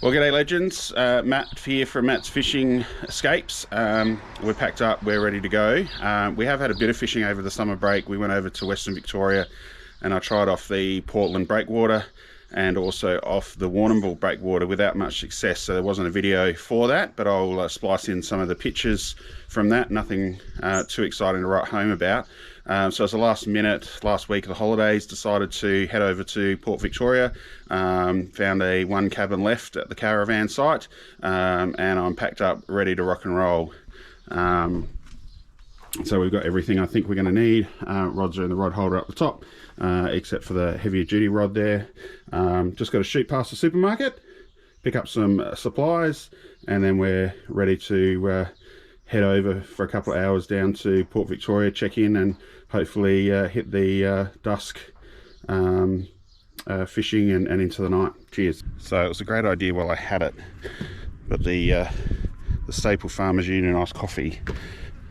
Well, g'day legends, Matt here from Matt's Fishing Escapes. We're packed up, we're ready to go. We have had a bit of fishing over the summer break. We went over to Western Victoria and I tried off the Portland breakwater and also off the Warrnambool breakwater without much success, so there wasn't a video for that, but I'll splice in some of the pictures from that. Nothing too exciting to write home about. So as a last week of the holidays, decided to head over to Port Victoria, found a one cabin left at the caravan site, and I'm packed up ready to rock and roll. So we've got everything I think we're going to need. Rods are in the rod holder up the top, except for the heavier duty rod there. Just got to shoot past the supermarket, pick up some supplies, and then we're ready to head over for a couple of hours down to Port Victoria, check in, and hopefully hit the dusk fishing and into the night. Cheers. So it was a great idea while I had it, but the Staple Farmers Union iced coffee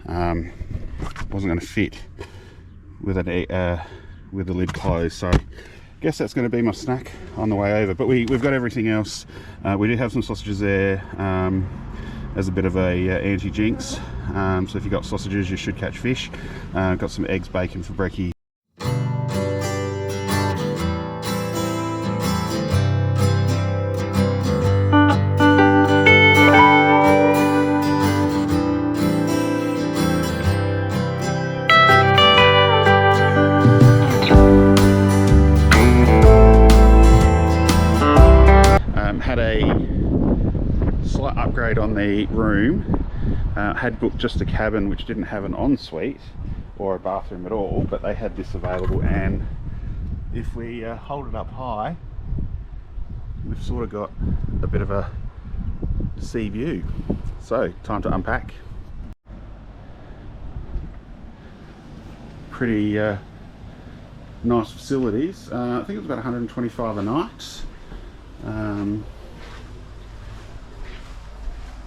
wasn't going to fit with the lid closed, so I guess that's going to be my snack on the way over. But we've got everything else. We do have some sausages there as a bit of a anti-jinx, so if you've got sausages you should catch fish. Got some eggs, bacon for brekkie. Had a slight upgrade on the room. Had booked just a cabin which didn't have an ensuite or a bathroom at all, but they had this available, and if we hold it up high, we've sort of got a bit of a sea view. So time to unpack. Pretty nice facilities. I think it was about 125 a night.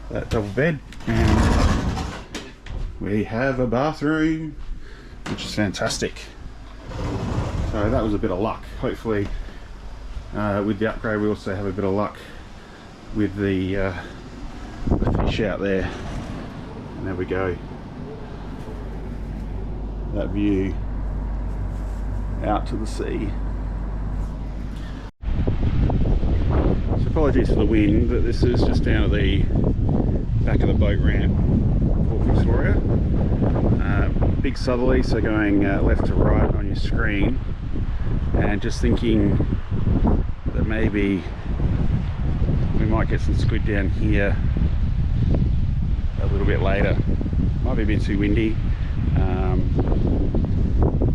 That double bed, and we have a bathroom, which is fantastic. So that was a bit of luck. Hopefully with the upgrade we also have a bit of luck with the fish out there. And there we go, that view out to the sea. So apologies for the wind, but this is just down at the back of the boat ramp, Port Victoria. Big southerly, so going left to right on your screen, and just thinking that maybe we might get some squid down here a little bit later. Might be a bit too windy,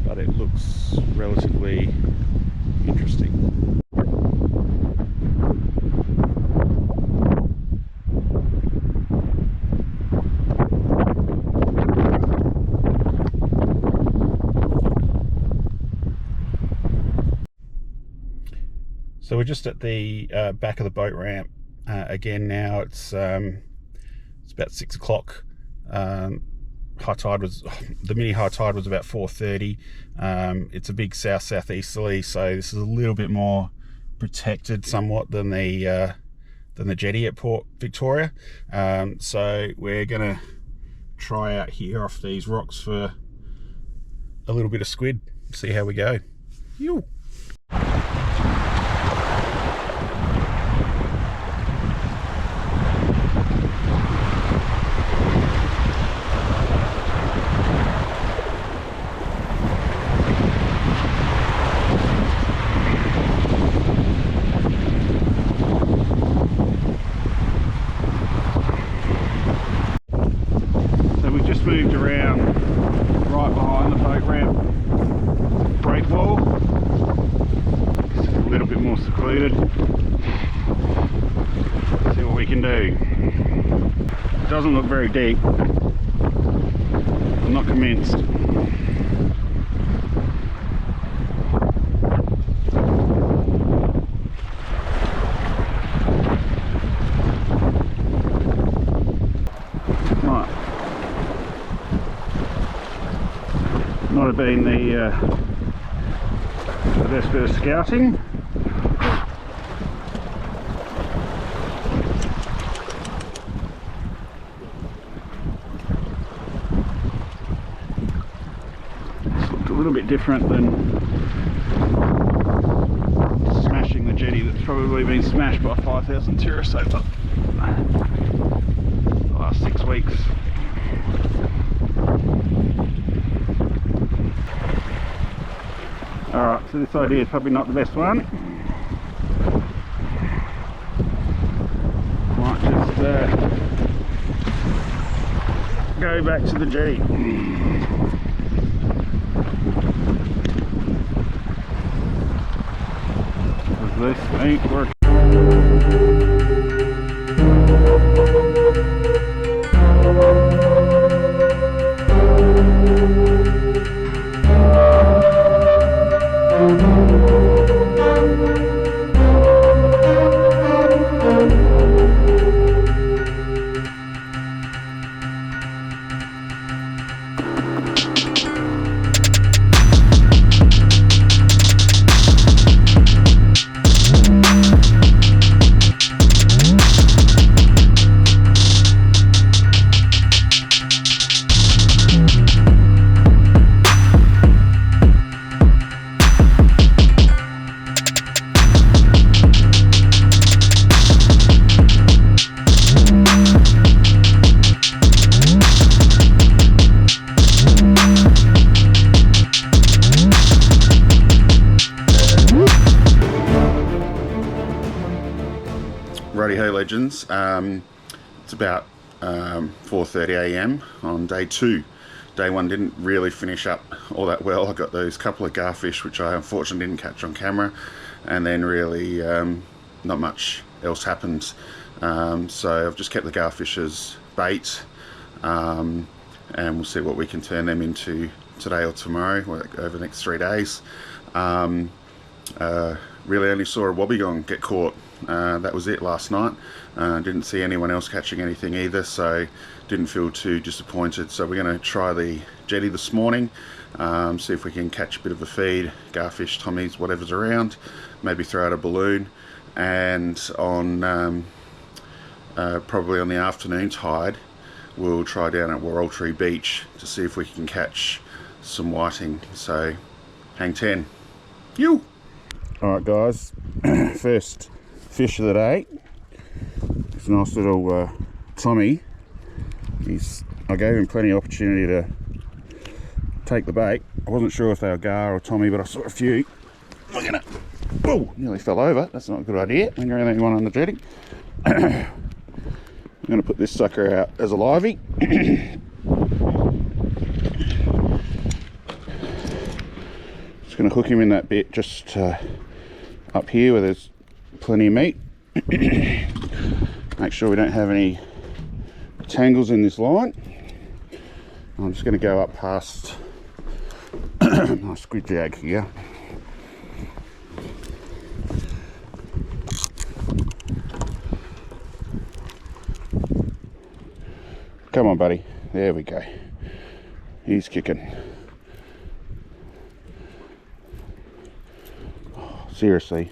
but it looks relatively interesting. So we're just at the back of the boat ramp again now. It's about 6 o'clock. High tide was, the mini high tide was about 4:30. It's a big south-southeasterly, so this is a little bit more protected somewhat than the jetty at Port Victoria. So we're gonna try out here off these rocks for a little bit of squid, see how we go. Ew. Moved around right behind the boat ramp break wall. It's a little bit more secluded. See what we can do. It doesn't look very deep. I'm not convinced. Not have been the best bit of scouting. a little bit different than smashing the jetty that's probably been smashed by 5,000 tourists over the last 6 weeks. Alright, so this idea is probably not the best one. Might just go back to the jetty. This ain't working. Righty-ho legends, it's about 4:30 AM on day 2. Day 1 didn't really finish up all that well. I got those couple of garfish which I unfortunately didn't catch on camera, and then really not much else happened. So I've just kept the garfish as bait, and we'll see what we can turn them into today or tomorrow, or over the next 3 days. Really only saw a wobbegong get caught. That was it last night. Didn't see anyone else catching anything either, so didn't feel too disappointed. So we're going to try the jetty this morning, see if we can catch a bit of a feed, garfish, tommies, whatever's around, maybe throw out a balloon, and on probably on the afternoon tide we'll try down at Wauraltee Beach to see if we can catch some whiting. So hang 10. You! Alright guys, first fish of the day. It's a nice little Tommy. I gave him plenty of opportunity to take the bait. I wasn't sure if they were gar or Tommy, but I saw a few. Look at it. Oh, nearly fell over. That's not a good idea when you're the only one on the jetty. I'm going to put this sucker out as a livey. Just going to hook him in that bit just up here where there's plenty of meat. Make sure we don't have any tangles in this line. I'm just going to go up past my squid jag here. Come on buddy, there we go. He's kicking. Oh, seriously,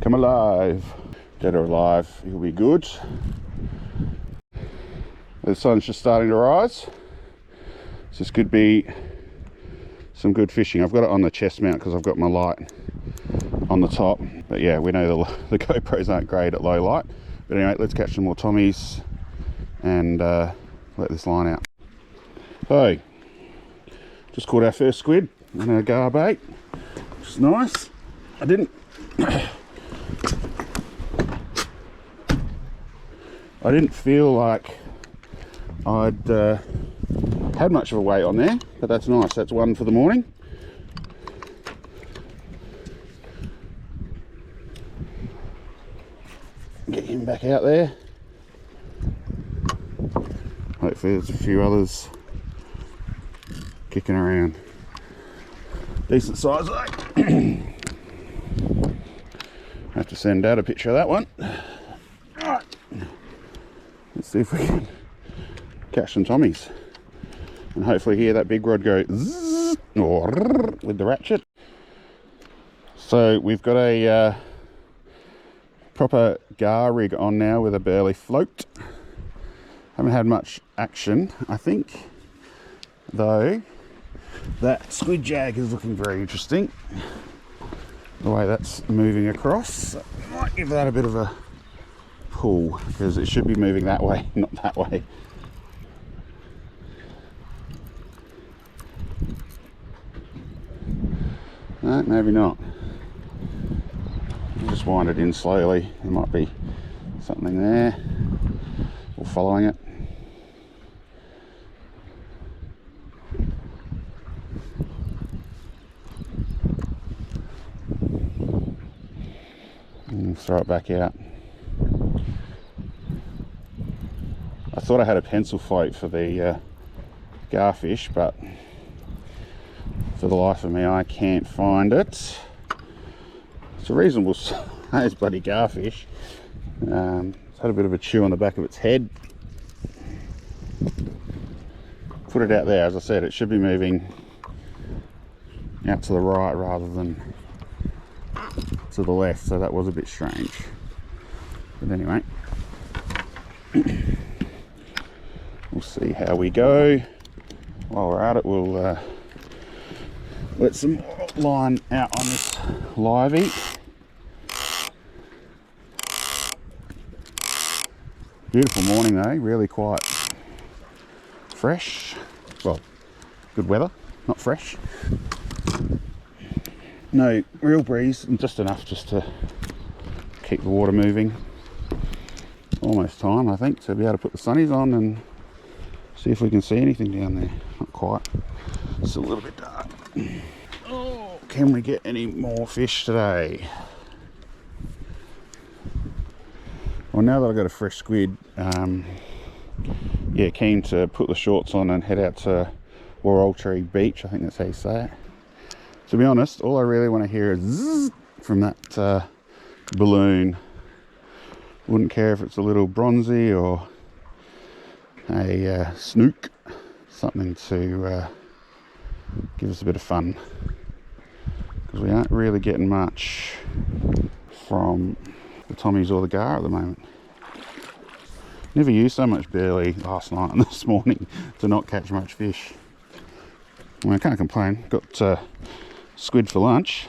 come alive. Dead or alive, he'll be good. The sun's just starting to rise, so this could be some good fishing. I've got it on the chest mount because I've got my light on the top, but yeah, we know the GoPros aren't great at low light. But anyway, let's catch some more tommies and let this line out. So just caught our first squid on our gar bait, which is nice. I didn't feel like I'd had much of a weight on there, but that's nice. That's one for the morning. Get him back out there. Hopefully there's a few others kicking around. Decent size though. I have to send Dad a picture of that one. Alright, let's see if we can catch some tommies and hopefully hear that big rod go zzz, or with the ratchet. So we've got a proper gar rig on now with a burley float. Haven't had much action, I think, though. That squid jag is looking very interesting. The way that's moving across, I might give that a bit of a pull because it should be moving that way, not that way. No, maybe not. I'll just wind it in slowly. There might be something there. Or following it. And throw it back out. I thought I had a pencil float for the garfish, but for the life of me I can't find it. It's a reasonable size bloody garfish. It's had a bit of a chew on the back of its head. Put it out there, as I said, it should be moving out to the right rather than to the left, so that was a bit strange. But anyway, we'll see how we go. While we're at it, we'll let some more line out on this livey. Beautiful morning though, really quite fresh. Well, good weather, not fresh. No real breeze, and just enough just to keep the water moving. Almost time, I think, to be able to put the sunnies on and see if we can see anything down there. Not quite, it's a little bit dark. Oh, can we get any more fish today? Well, now that I've got a fresh squid, yeah, keen to put the shorts on and head out to Wauraltee Beach, I think that's how you say it. To be honest, all I really want to hear is zzz from that balloon. Wouldn't care if it's a little bronzy or a snook, something to give us a bit of fun, because we aren't really getting much from the Tommies or the gar at the moment. Never used so much burley last night and this morning to not catch much fish. Well, I can't complain. Got squid for lunch.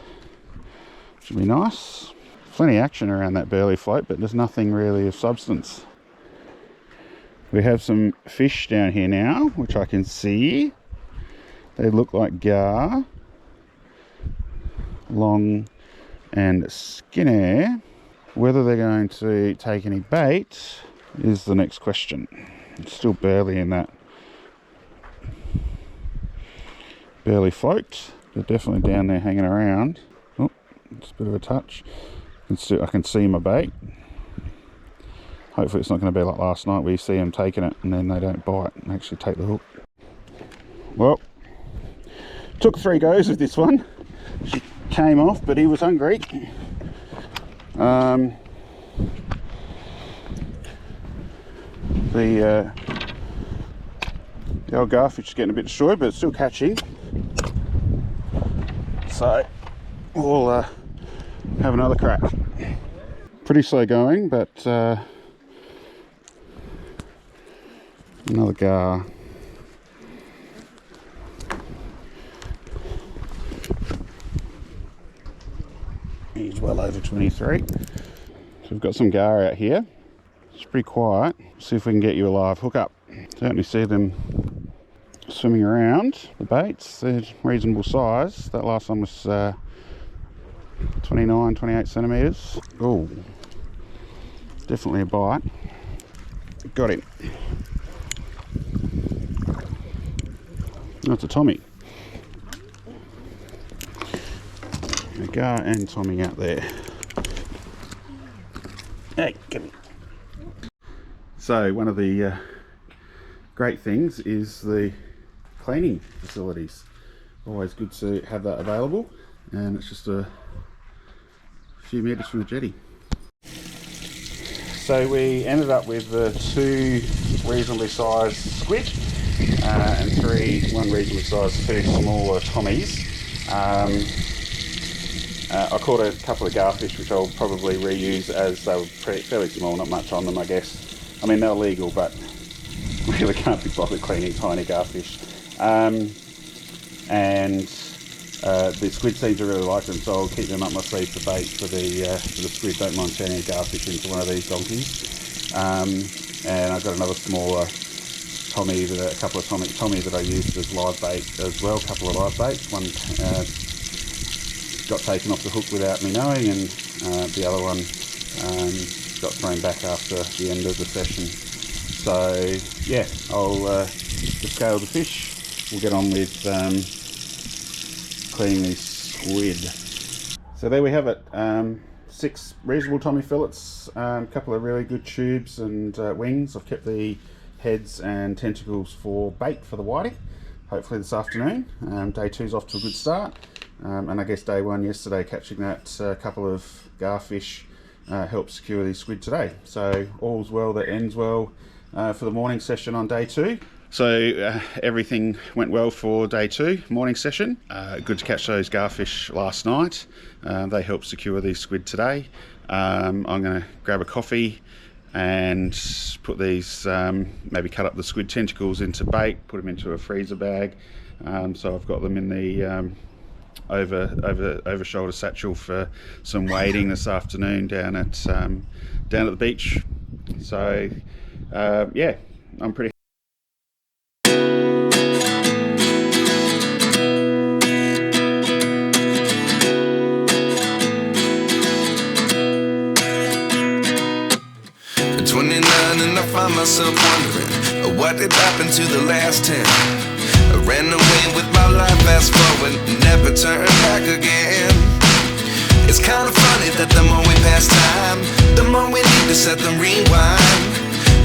Should be nice. Plenty of action around that burley float, but there's nothing really of substance. We have some fish down here now, which I can see. They look like gar. Long and skinny. Whether they're going to take any bait is the next question. It's still barely in that burley float. They're definitely down there hanging around. Oh, it's a bit of a touch. I can see my bait. Hopefully it's not going to be like last night where you see them taking it and then they don't bite and actually take the hook. Well, took 3 goes with this one. She came off, but he was hungry. The old garfish is getting a bit destroyed, but it's still catching. So we'll have another crack. Pretty slow going, but another gar. He's well over 23. So we've got some gar out here. It's pretty quiet. See if we can get you a live hook up. Certainly see them swimming around. The baits, they're reasonable size. That last one was 29, 28 centimetres. Oh, definitely a bite. Got him. That's a Tommy. A gar and Tommy out there. Hey, come here. So one of the great things is the cleaning facilities. Always good to have that available, and it's just a few metres from the jetty. So we ended up with 2 reasonably sized squid and one reasonably sized 2 smaller Tommies. I caught a couple of garfish, which I'll probably reuse, as they were fairly small, not much on them, I guess. I mean, they're legal, but really can't be bothered cleaning tiny garfish. And and the squid seem to really like them, so I'll keep them up my sleeve for bait for the squid. Don't mind turning a garfish into one of these donkeys. And I've got another smaller Tommy, a couple of Tommy that I used as live bait as well, a couple of live baits. One got taken off the hook without me knowing, and the other one got thrown back after the end of the session. So yeah, I'll just scale the fish. We'll get on with cleaning these squid. So there we have it. 6 reasonable Tommy fillets, a couple of really good tubes and wings. I've kept the heads and tentacles for bait for the whiting, hopefully this afternoon. Day 2's off to a good start, and I guess day 1 yesterday, catching that couple of garfish helped secure these squid today. So all's well that ends well for the morning session on day 2. So everything went well for day 2 morning session. Good to catch those garfish last night. They helped secure these squid today. I'm going to grab a coffee and put these, maybe cut up the squid tentacles into bait, put them into a freezer bag. So I've got them in the over shoulder satchel for some wading this afternoon down at the beach. So yeah, I'm pretty. Find myself wondering what did happen to the last 10. I ran away with my life, fast forward, never turn back again. It's kind of funny that the more we pass time, the more we need to set them rewind.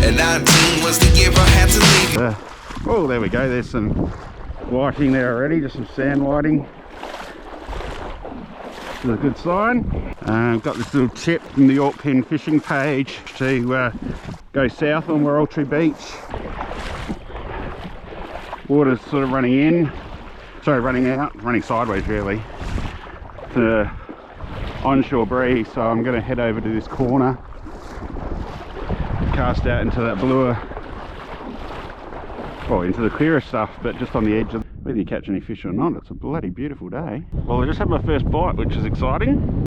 And 19 was the year I had to leave. Oh, there we go. There's some whiting there already, just some sand whiting. This is a good sign. I've got this little tip from the Yorke Pen fishing page to go south on Wauraltee Beach. Water's sort of running in, sorry, running out, running sideways really. It's an onshore breeze, so I'm going to head over to this corner, cast out into that bluer, well, into the clearer stuff, but just on the edge of, whether you catch any fish or not, it's a bloody beautiful day. Well, I just had my first bite, which is exciting.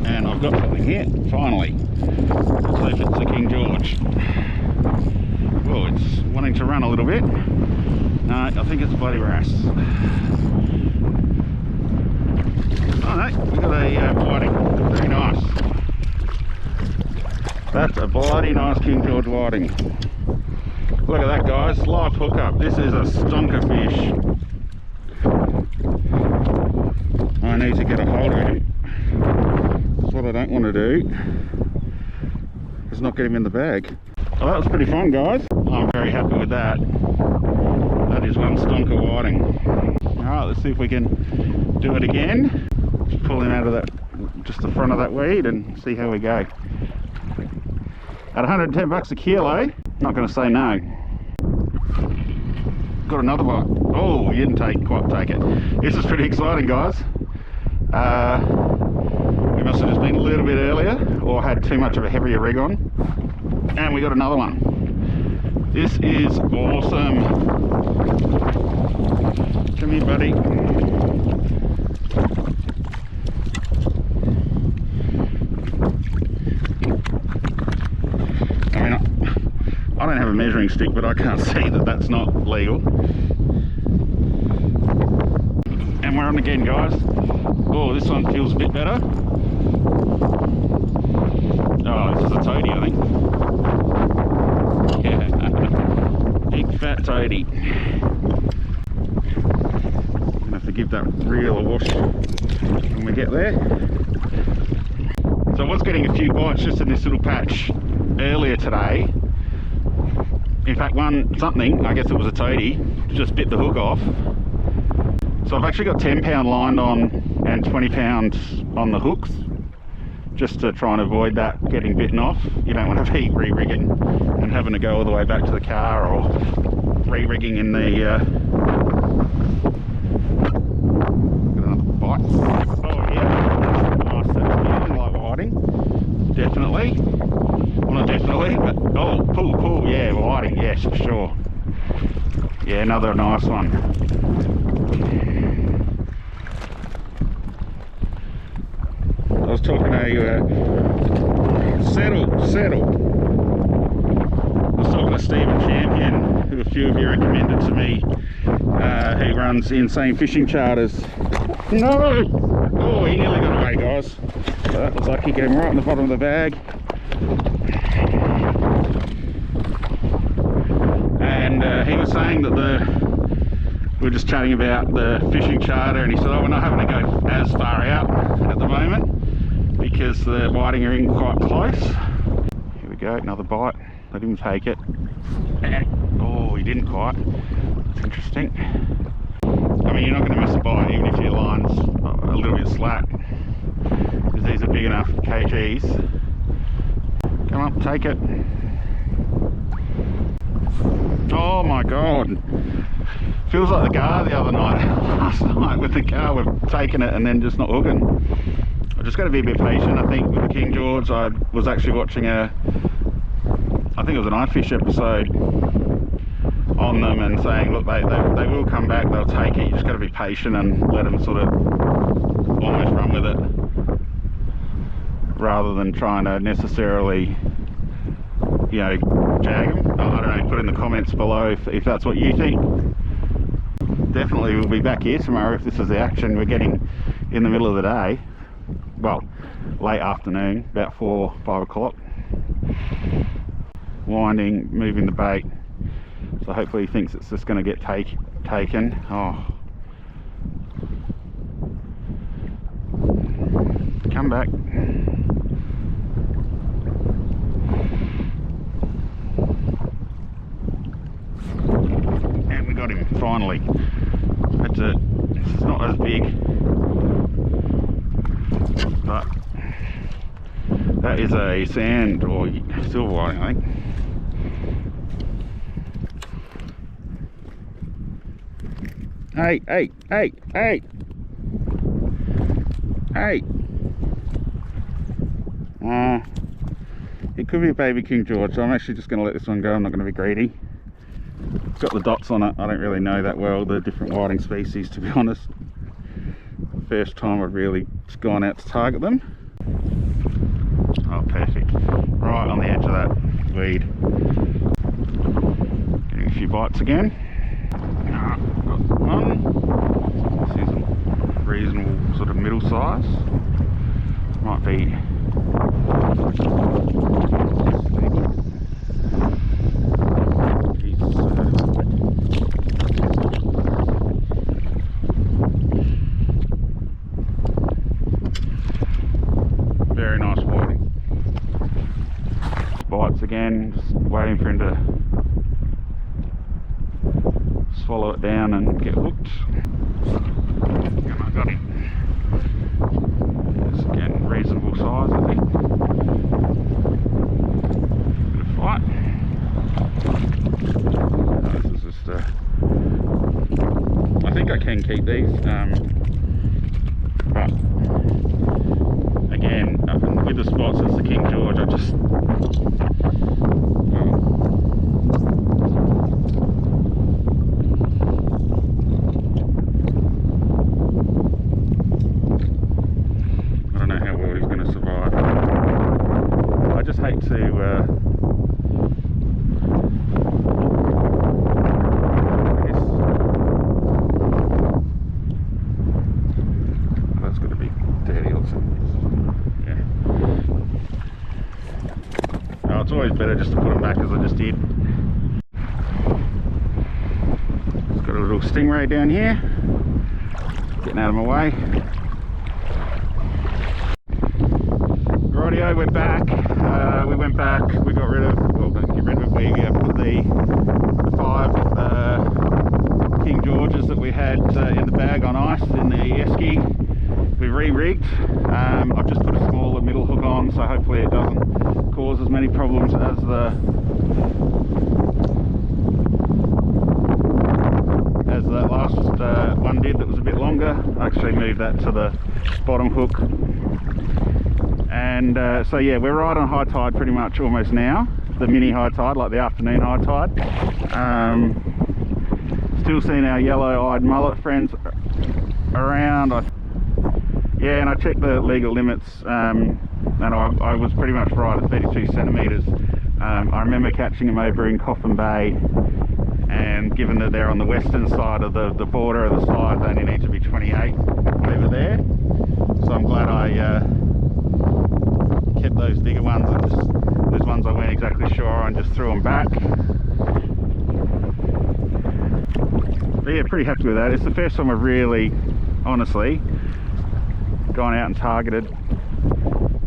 And I've got something here, finally. Let's see if it's a King George. Well, it's wanting to run a little bit. No, I think it's a bloody wrasse. Oh no, we've got a whiting. Very nice. That's a bloody nice King George whiting. Look at that, guys. Live hookup. This is a stonker fish. I need to get a hold of him. That's what I don't want to do, is not get him in the bag. Well, that was pretty fun, guys. I'm very happy with that. That is one stonker whiting. Alright, let's see if we can do it again. Just pull him out of that, just the front of that weed, and see how we go. At 110 bucks a kilo, not going to say no. Got another one. Oh, you didn't quite take it. This is pretty exciting, guys. We must have just been a little bit earlier, or had too much of a heavier rig on. And we got another one. This is awesome. Come here, buddy. I mean, I don't have a measuring stick, but I can't see that that's not legal. And we're on again, guys. Oh, this one feels a bit better. Oh, this is a toady, I think. Yeah, big fat toady. Gonna have to give that reel a wash when we get there. So I was getting a few bites just in this little patch earlier today. In fact, something, I guess it was a toady, just bit the hook off. So I've actually got 10 pound lined on and 20 pounds on the hooks. just to try and avoid that getting bitten off. You don't want to be re-rigging and having to go all the way back to the car, or re-rigging in the got another bite. Oh yeah, nice setup, like whiting. Definitely. Well, not definitely, but oh, pull, yeah, whiting, yes, for sure. Yeah, another nice one. I was talking to settle. I was talking to Stephen Champion, who a few of you recommended to me, who runs Insane Fishing Charters. No! Oh, he nearly got away, guys. So that was lucky, get him right in the bottom of the bag. And he was saying that we were just chatting about the fishing charter, and he said, oh, we're not having to go as far out at the moment because the whiting are in quite close. Here we go, another bite. Let him take it. Oh, he didn't quite. That's interesting. I mean, you're not going to miss a bite even if your line's a little bit slack, because these are big enough KGs. Come on, take it. Oh my god. Feels like the gar the other night, last night with the gar, we've taken it and then just not hooking. I've just got to be a bit patient. I think with the King George, I was actually watching I think it was an iFish episode on them, and saying, look, they will come back, they'll take it, you just got to be patient and let them sort of almost run with it, rather than trying to necessarily, you know, jag them. I don't know, put in the comments below if that's what you think. Definitely we'll be back here tomorrow if this is the action we're getting in the middle of the day. Well, late afternoon, about 4-5 o'clock. Winding, moving the bait. So hopefully he thinks it's just going to get taken. Oh. Come back. And we got him, finally. That's it. This is not as big, but that is a sand or silver whiting, I think. Hey, hey, hey, hey! Hey! It could be a baby King George, so I'm actually just going to let this one go. I'm not going to be greedy. It's got the dots on it. I don't really know that well the different whiting species, to be honest. First time I've really gone out to target them. Oh, perfect. Right on the edge of that weed. Getting a few bites again. Got one. This is a reasonable sort of middle size. Might be very nice whiting. Bites again, just waiting for him to swallow it down and get hooked. And I got him. It's again reasonable size, I think. Bit of fight. This is just I think I can keep these, but again, with the spots as the King George, I just I don't know how well he's going to survive. I just hate to that's got to be dirty also. Yeah. Oh, it's always better just to put them back as I just did. It's got a little stingray down here, getting out of my way. Rightio, we're back. We went back, we got rid of, well, don't get rid of it, we put the 5 King Georges that we had in the bag on ice in the esky. We re-rigged. I've just put a smaller middle hook on. hopefully it doesn't cause as many problems as that last one did that was a bit longer. I actually moved that to the bottom hook. And so yeah, we're right on high tide pretty much almost now. The mini high tide, like the afternoon high tide. Still seeing our yellow-eyed mullet friends around. Yeah, and I checked the legal limits, and I was pretty much right at 32 centimetres. I remember catching them over in Coffin Bay, and given that they're on the western side of the border of the side, they only need to be 28 over there. So I'm glad I kept those bigger ones, and just those ones I weren't exactly sure on, just threw them back. But yeah, pretty happy with that. It's the first time I've really, honestly, gone out and targeted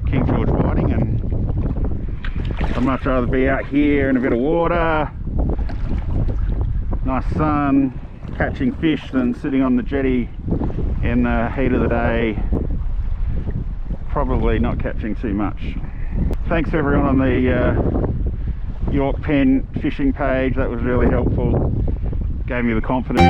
King George whiting, and I'd much rather be out here in a bit of water, nice sun, catching fish, than sitting on the jetty in the heat of the day, probably not catching too much. Thanks to everyone on the Yorke Pen fishing page, that was really helpful, gave me the confidence.